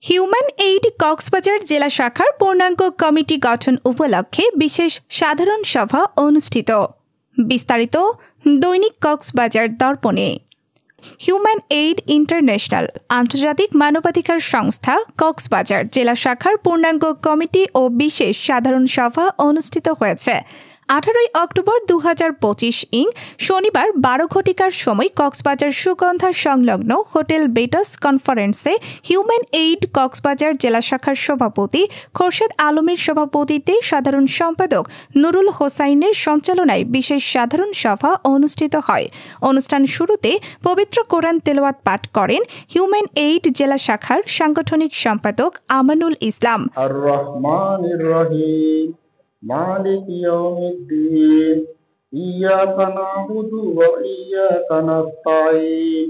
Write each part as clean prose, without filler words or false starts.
Human aid Cox's Bazar জেলা শাখার পূর্ণাঙ্গ কমিটি গঠন উপলক্ষে বিশেষ সাধারণ সভা অনুষ্ঠিত। বিস্তারিত দৈনিক কক্সবাজার দর্পণে। হিউম্যান এইড ইন্টারন্যাশনাল আন্তর্জাতিক মানবাধিকার সংস্থা কক্সবাজার জেলা শাখার পূর্ণাঙ্গ কমিটি ও বিশেষ সাধারণ সভা অনুষ্ঠিত হয়েছে। 18 অক্টোবর 2025 শনিবার 12 ঘটিকার সময় কক্সবাজার সুগন্ধা সংলগ্ন হোটেল বেটাস কনফারেন্সে হিউম্যান এইড কক্সবাজার জেলা শাখার সভাপতি খোরশেদ আলমের সভাপতিত্বে সাধারণ সম্পাদক নুরুল হোসাইনের সঞ্চালনায় বিশেষ সাধারণ সভা অনুষ্ঠিত হয়। অনুষ্ঠান শুরুতে পবিত্র কোরআন তেলাওয়াত পাঠ করেন হিউম্যান এইড জেলা শাখার সাংগঠনিক সম্পাদক আমানুল ইসলাম। মালিক ইয়াউমিদ্দিন ইয়্যাকা না'বুদু ওয়া ইয়্যাকা নাস্তাঈন।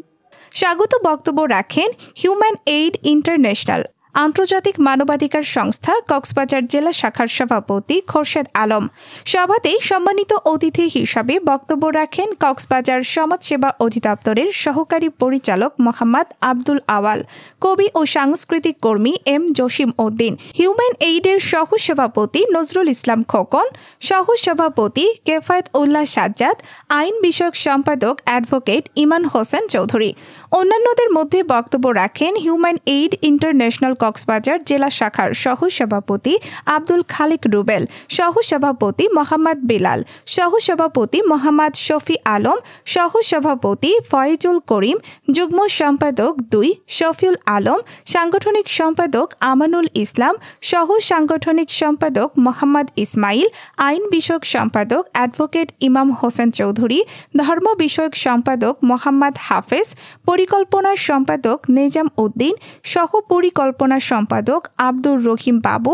স্বাগত বক্তব্য রাখেন হিউম্যান এইড ইন্টারন্যাশনাল আন্তর্জাতিক মানবাধিকার সংস্থা কক্সবাজার জেলা শাখার সভাপতি খোরশেদ আলম। সভাতে সম্মানিত অতিথি হিসাবে বক্তব্য রাখেন কক্সবাজার সমাজসেবা অধিদপ্তরের সহকারী পরিচালক মোহাম্মদ আব্দুল আওয়াল, কবি ও সাংস্কৃতিক কর্মী এম জসিম উদ্দিন, হিউম্যান এইডের সহসভাপতি নজরুল ইসলাম খোকন, সহসভাপতি কেফায়েত উল্লাহ সাজ্জাদ, আইন বিষয়ক সম্পাদক অ্যাডভোকেট ইমান হোসেন চৌধুরী। অন্যান্যদের মধ্যে বক্তব্য রাখেন হিউম্যান এইড ইন্টারন্যাশনাল কক্সবাজার জেলা শাখার সহসভাপতি আব্দুল খালিক রুবেল, সহসভাপতি মোহাম্মদ বিলাল, সহসভাপতি মোহাম্মদ শফি আলম, সহসভাপতি ফয়েজুল করিম, যুগ্ম সম্পাদক 2 শফিউল আলম, সাংগঠনিক সম্পাদক আমানুল ইসলাম, সহ সাংগঠনিক সম্পাদক মোহাম্মদ ইসমাইল, আইন বিষয়ক সম্পাদক অ্যাডভোকেট ইমাম হোসেন চৌধুরী, ধর্ম বিষয়ক সম্পাদক মোহাম্মদ হাফেজ, পরিকল্পনা সম্পাদক নেজাম উদ্দিন, সহ পরিকল্পনা সম্পাদক আব্দুর রহিম বাবু,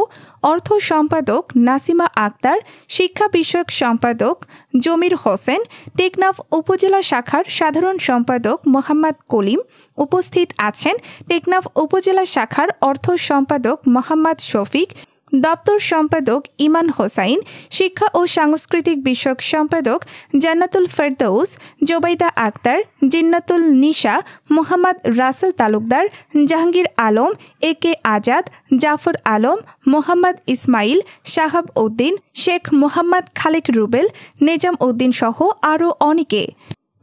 অর্থ সম্পাদক নাসিমা আক্তার, শিক্ষা বিষয়ক সম্পাদক জমির হোসেন, টেকনাফ উপজেলা শাখার সাধারণ সম্পাদক মোহাম্মদ কলিম। উপস্থিত আছেন টেকনাফ উপজেলা শাখার অর্থ সম্পাদক মোহাম্মদ শফিক, দপ্তর সম্পাদক ইমান হোসাইন, শিক্ষা ও সাংস্কৃতিক বিষয়ক সম্পাদক জান্নাতুল ফেরদৌস, জোবাইদা আক্তার, জিন্নাতুল নিশা, মোহাম্মদ রাসেল তালুকদার, জাহাঙ্গীর আলম, একে আজাদ, জাফর আলম, মোহাম্মদ ইসমাইল, শাহাব উদ্দিন, শেখ মোহাম্মদ খালিক রুবেল, নেজাম উদ্দিন সহ আরও অনেকে।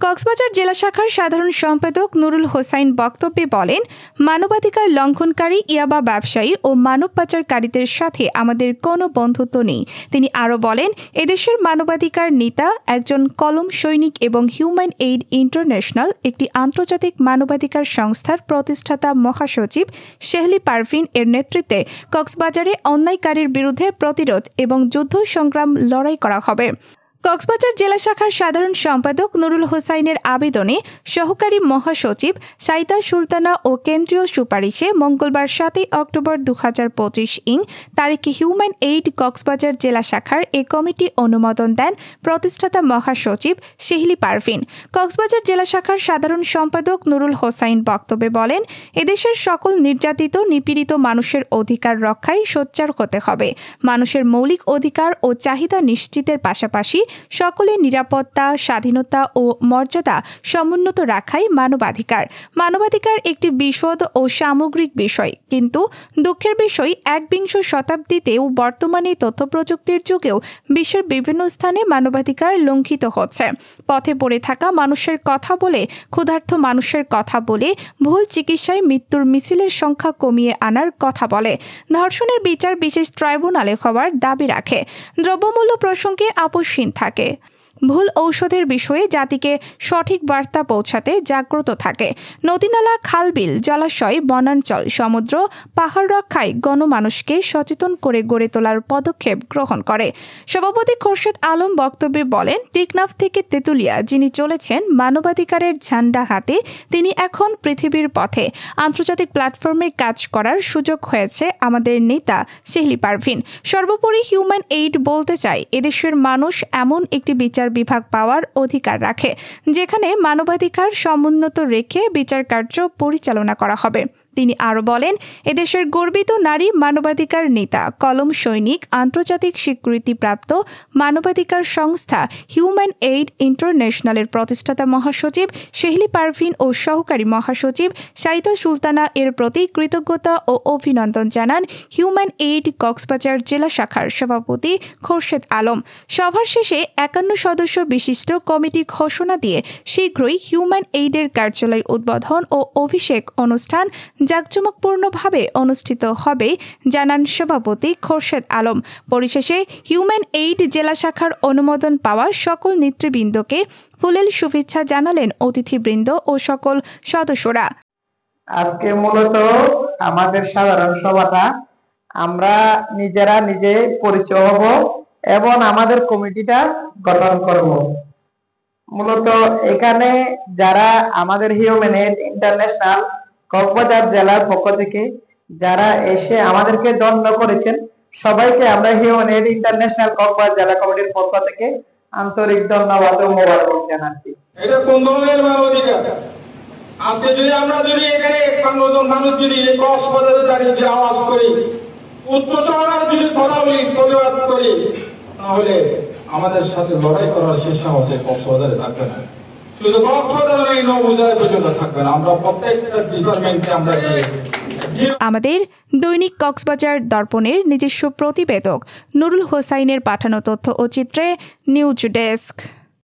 কক্সবাজার জেলা শাখার সাধারণ সম্পাদক নুরুল হোসাইন বক্তব্যে বলেন, মানবাধিকার লঙ্ঘনকারী ইয়াবা ব্যবসায়ী ও মানব পাচারকারীদের সাথে আমাদের কোনো বন্ধুত্ব নেই। তিনি আরও বলেন, এদেশের মানবাধিকার নেতা একজন কলম সৈনিক এবং হিউম্যান এইড ইন্টারন্যাশনাল একটি আন্তর্জাতিক মানবাধিকার সংস্থার প্রতিষ্ঠাতা মহাসচিব শেহলি পারভিন এর নেতৃত্বে কক্সবাজারে অন্যায়কারীর বিরুদ্ধে প্রতিরোধ এবং যুদ্ধ সংগ্রাম লড়াই করা হবে। কক্সবাজার জেলা শাখার সাধারণ সম্পাদক নুরুল হোসাইনের আবেদনে সহকারী মহাসচিব সাইদা সুলতানা ও কেন্দ্রীয় সুপারিশে মঙ্গলবার 7 অক্টোবর 2025 তারিখে হিউম্যান এইড কক্সবাজার জেলা শাখার এ কমিটি অনুমোদন দেন প্রতিষ্ঠাতা মহাসচিব শেহলি পারভিন। কক্সবাজার জেলা শাখার সাধারণ সম্পাদক নুরুল হোসাইন বক্তব্যে বলেন, এদেশের সকল নির্যাতিত নিপীড়িত মানুষের অধিকার রক্ষায় সোচ্চার হতে হবে। মানুষের মৌলিক অধিকার ও চাহিদা নিশ্চিতের পাশাপাশি সকলের নিরাপত্তা, স্বাধীনতা ও মর্যাদা সমুন্নত রাখাই মানবাধিকার। মানবাধিকার একটি বিশদ ও সামগ্রিক বিষয়, কিন্তু দুঃখের বিষয় 21শ শতাব্দীতেও বর্তমানে তথ্য প্রযুক্তির যুগেও বিশ্বের বিভিন্ন স্থানে মানবাধিকার লঙ্ঘিত হচ্ছে। পথে পড়ে থাকা মানুষের কথা বলে, ক্ষুধার্ত মানুষের কথা বলে, ভুল চিকিৎসায় মৃত্যুর মিছিলের সংখ্যা কমিয়ে আনার কথা বলে, ধর্ষণের বিচার বিশেষ ট্রাইব্যুনালে হওয়ার দাবি রাখে, দ্রব্যমূল্য প্রসঙ্গে আপোষহীন থাকে, ভুল ঔষধের বিষয়ে জাতিকে সঠিক বার্তা পৌঁছাতে জাগ্রত থাকে, নদীনালা, খালবিল, জলাশয়, বনাঞ্চল, সমুদ্র, পাহাড় রক্ষায় গণমানুষকে সচেতন করে গড়ে তোলার পদক্ষেপ গ্রহণ করে। সভাপতি খোরশেদ আলম বক্তব্যে বলেন, টেকনাফ থেকে তেঁতুলিয়া যিনি চলেছেন মানবাধিকারের ঝান্ডা হাতে, তিনি এখন পৃথিবীর পথে। আন্তর্জাতিক প্ল্যাটফর্মে কাজ করার সুযোগ হয়েছে আমাদের নেতা শেহলি পারভিন। সর্বোপরি হিউম্যান এইড বলতে চায়, এদেশের মানুষ এমন একটি বিচার বিভাগ পাওয়ার অধিকার রাখে যেখানে মানবাধিকার সমুন্নত রেখে বিচার কার্য পরিচালনা করা হবে। তিনি আরও বলেন, এদেশের গর্বিত নারী মানবাধিকার নেতা, কলম সৈনিক, আন্তর্জাতিক স্বীকৃতিপ্রাপ্ত মানবাধিকার সংস্থা হিউম্যান এইড ইন্টারন্যাশনালের প্রতিষ্ঠাতা মহাসচিব শেহলি পারভিন ও সহকারী মহাসচিব সাইদা সুলতানা এর প্রতি কৃতজ্ঞতা ও অভিনন্দন জানান হিউম্যান এইড কক্সবাজার জেলা শাখার সভাপতি খোরশেদ আলম। সভার শেষে 51 সদস্য বিশিষ্ট কমিটি ঘোষণা দিয়ে শীঘ্রই হিউম্যান এইডের কার্যালয় উদ্বোধন ও অভিষেক অনুষ্ঠান জাঁকজমকপূর্ণভাবে অনুষ্ঠিত হবে জানান সভাপতি খোরশেদ আলম। পরিশেষে হিউম্যান এইড জেলা শাখার অনুমোদন পাওয়া সকল নেতৃবৃন্দকে ফুলেল শুভেচ্ছা জানালেন অতিথিবৃন্দ ও সকল সদস্যরা। আজকে মূলত আমাদের সাধারণ সভাটা আমরা নিজেরা নিজে পরিচয় হব এবং আমাদের কমিটিটা গঠন করব। মূলত এখানে যারা আমাদের হিউম্যান এইড ইন্টারন্যাশনাল কক্সবাজার জেলার পক্ষ থেকে যারা এসে আমাদেরকে ধন্য করেছেন, সবাইকে আমরা হিউম্যান এইড ইন্টারন্যাশনাল কক্সবাজার জেলা কমিটির পক্ষ থেকে আন্তরিক ধন্যবাদ ও মোবারকবাদ জানাচ্ছি। এটা কোন ধরনের মানবাধিকার? আজকে যদি আমরা এখানে 51 জন মানুষ যদি কক্সবাজারে দাঁড়িয়ে যে আওয়াজ করি, উচ্চস্বরে যদি কথা বলি, প্রতিবাদ করি, তাহলে আমাদের সাথে লড়াই করার শেষ সাহস কক্সবাজারে থাকবে না। শুধু কক্সবাজারে এই নৌবাজারে পর্যন্ত থাকবে না। আমরা প্রত্যেকটা ডিপার্টমেন্টে আমরা আমাদের দৈনিক কক্সবাজার দর্পণের নিজস্ব প্রতিবেদক নুরুল হোসাইনের পাঠানো তথ্য ও চিত্রে নিউজ ডেস্ক।